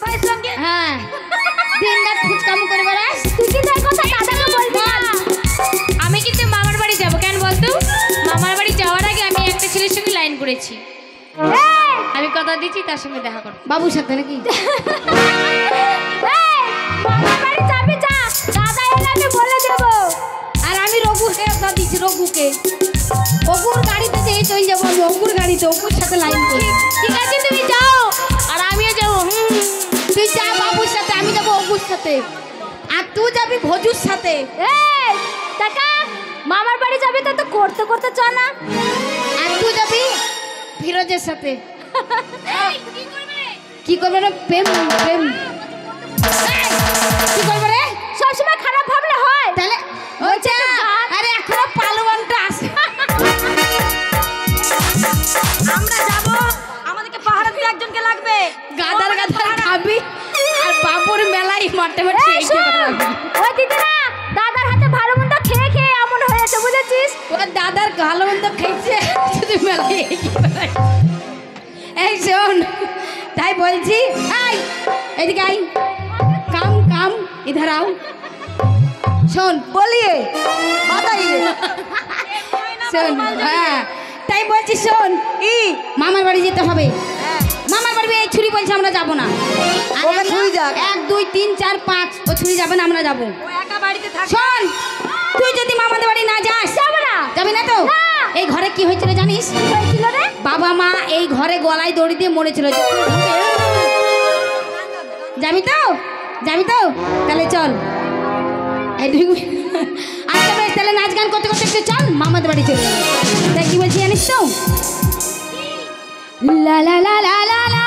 ভাইয়ের সঙ্গে হ্যাঁ দিন রাত ফুচকাম করে বেড়াস তুই কি তাই কথা দাদাকে বলবি না? আমি কিন্তু মামার বাড়ি যাব কেন বলতো মামার বাড়ি যাওয়ার আগে আমি একটা ছেলের সঙ্গে লাইন করেছি এই, আমি কথা দিচ্ছি তার সঙ্গে দেখা করব বাবুর সাথে নাকি এই, মামার বাড়ি যাবি যা, দাদা এলে আমি বলে দেবো। আর আমি রঘুকে কথা দিচ্ছি রঘুকে অপুর গাড়িতে যেই চলে যাবো আমি অপুর গাড়িতে অপুর সাথে লাইন করি ঠিক আছে তুমি যাও আর আমিও যাবো তুই যা বাবুর সাথে আমি যাবো অপুর সাথে আর তুই যাবি ভজুর সাথে এই, টাকা মামার বাড়ি যাবি তো করতে করতে চ না। আর তুই যাবি ফিরোজের সাথে কি করবে রে প্রেম প্রেম এই, কি করবে রে সবসময় খারাপ ভাবলে হয়। তাহলে ওই যা আরে এখনো পালোয়ানটা আছে আমরা যাব, আমাদেরকে পাহারা দিতে একজনকে লাগবে। গাদার গাদার খাবি আর বাবুর মেলায় মাঠে মাঠে এই, এগিয়ে শোন, বেড়াবি। ওই দিদি না দাদার হাতে ভালো মন্দ খেয়ে খেয়ে এমন হয়েছে বুঝেছিস। ওর দাদার ভালো মন্দ খেয়েছে শুধু মেলায় এগিয়ে বেড়ায়। এই শোন তাই বলছি এই এদিকে আই কাম কাম ইধার আও শোন বলিয়ে বাতাইয়ে শোন হ্যাঁ তাই বলছি শোন মামার বাড়ি যেতে হবে মামার বাড়ি এই ছুরি বলছে আমরা যাবো না ওকে ছুরি যাক। 1 2 3 4 5 ও ছুরি যাবে না আমরা যাবো ও একা বাড়িতে থাকে। শোন তুই যদি মামাদের বাড়ি না যাস যাবো না। যাবি না তো না। এই ঘরে কি হয়েছিল জানিস কি হয়েছিল রে? বাবা মা এই ঘরে গলায় দড়ি দিয়ে মরেছিল যাবি তো যাবি তো তাহলে চল এই ঢুকবি আচ্ছা বেশ তাহলে নাচ গান করতে করতে একটু চল মামাদের বাড়ি চলে যাবে তাই কি বলছি জানিস তো লা লা লা লা লা লা